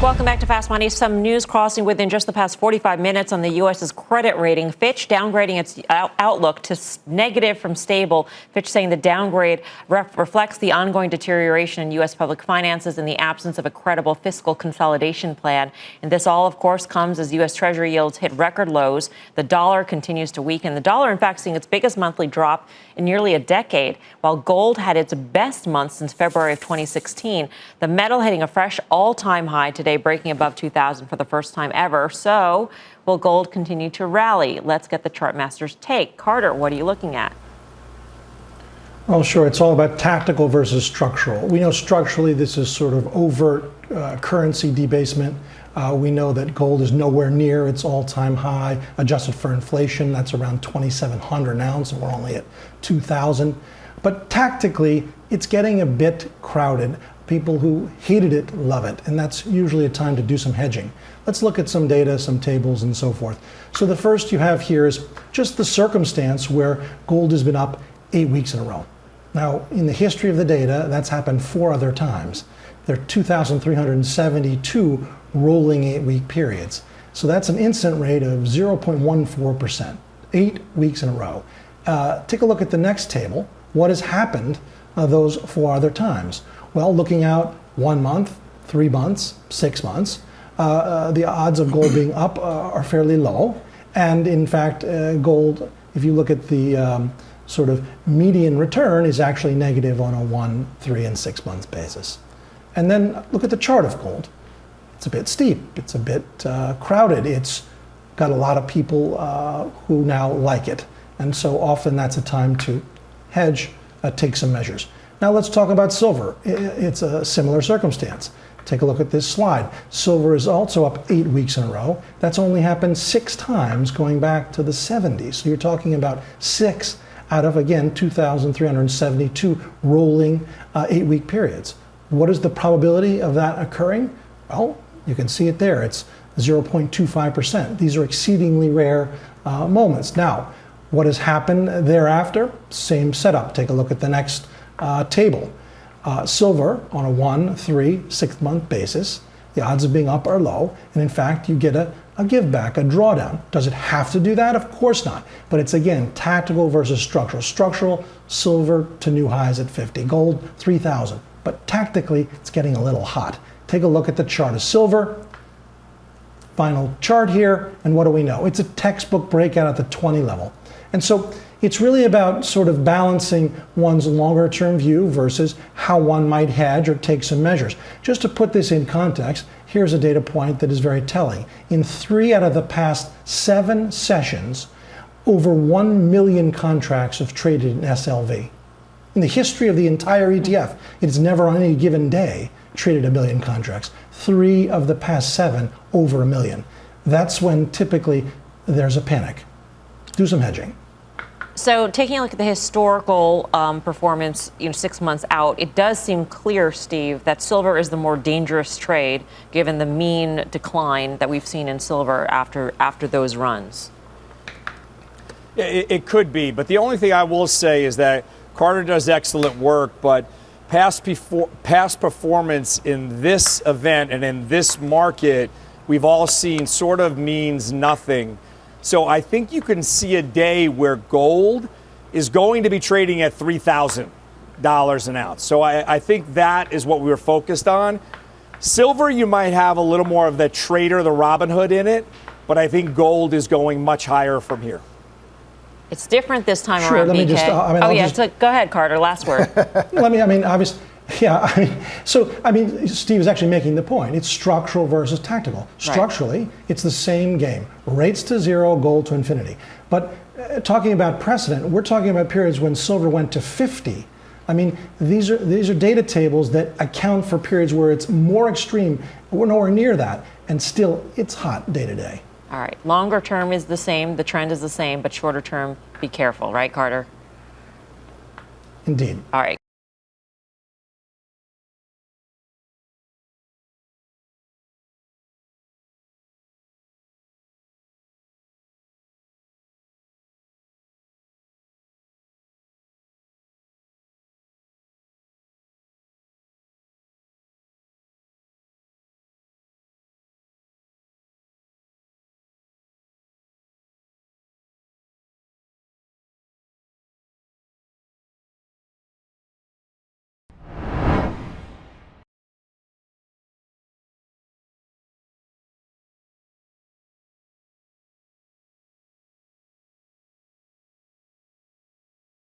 Welcome back to Fast Money. Some news crossing within just the past 45 minutes on the U.S.'s credit rating. Fitch downgrading its outlook to negative from stable. Fitch saying the downgrade reflects the ongoing deterioration in U.S. public finances and the absence of a credible fiscal consolidation plan. And this all, of course, comes as U.S. Treasury yields hit record lows. The dollar continues to weaken. The dollar, in fact, seeing its biggest monthly drop in nearly a decade, while gold had its best month since February of 2016. The metal hitting a fresh all-time high today, breaking above 2,000 for the first time ever. So will gold continue to rally? Let's get the chart master's take. Carter, what are you looking at? Well, sure. It's all about tactical versus structural. We know structurally this is sort of overt currency debasement. We know that gold is nowhere near its all-time high, adjusted for inflation. That's around 2,700 an ounce, and we're only at 2,000. But tactically, it's getting a bit crowded. People who hated it love it, and that's usually a time to do some hedging. Let's look at some data, some tables, and so forth. So the first you have here is just the circumstance where gold has been up 8 weeks in a row. Now, in the history of the data, that's happened 4 other times. There are 2,372 rolling 8-week periods. So that's an incident rate of 0.14%, 8 weeks in a row. Take a look at the next table. What has happened those 4 other times? Well, looking out 1 month, 3 months, 6 months, the odds of gold being up are fairly low. And in fact, gold, if you look at the sort of median return, is actually negative on a 1, 3, and 6 month basis. And then look at the chart of gold. It's a bit steep. It's a bit crowded. It's got a lot of people who now like it. And so often that's a time to hedge, take some measures. Now let's talk about silver. It's a similar circumstance. Take a look at this slide. Silver is also up 8 weeks in a row. That's only happened 6 times going back to the 70s. So you're talking about 6 out of, again, 2,372 rolling 8-week periods. What is the probability of that occurring? Well, you can see it there. It's 0.25%. These are exceedingly rare moments. Now, what has happened thereafter? Same setup. Take a look at the next table. Silver on a 1, 3, 6 month basis, the odds of being up are low, and in fact you get a give back, a drawdown. Does it have to do that? Of course not. But it's again tactical versus structural. Structural, silver to new highs at 50, gold 3,000. But tactically it's getting a little hot. Take a look at the chart of silver. Final chart here, and what do we know? It's a textbook breakout at the 20 level. And so it's really about sort of balancing one's longer term view versus how one might hedge or take some measures. Just to put this in context, here's a data point that is very telling. In 3 out of the past 7 sessions, over 1 million contracts have traded in SLV. In the history of the entire ETF, it has never on any given day traded 1 million contracts. 3 of the past 7, over 1 million. That's when typically there's a panic. Do some hedging. So taking a look at the historical performance, 6 months out, it does seem clear, Steve, that silver is the more dangerous trade given the mean decline that we've seen in silver after those runs. Yeah, it could be, but the only thing I will say is that Carter does excellent work, but past performance in this event and in this market, we've all seen sort of means nothing. So I think you can see a day where gold is going to be trading at $3,000 an ounce. So I think that is what we were focused on. Silver, you might have a little more of the trader, the Robin Hood in it, but I think gold is going much higher from here. It's different this time sure, around, let me BK. just, So go ahead, Carter, last word. Obviously, Steve is actually making the point. It's structural versus tactical. Structurally, it's the same game. Rates to zero, gold to infinity. But talking about precedent, we're talking about periods when silver went to 50. These are data tables that account for periods where it's more extreme. We're nowhere near that, and still, it's hot day to day. All right. Longer term is the same. The trend is the same, but shorter term, be careful, right, Carter? Indeed. All right.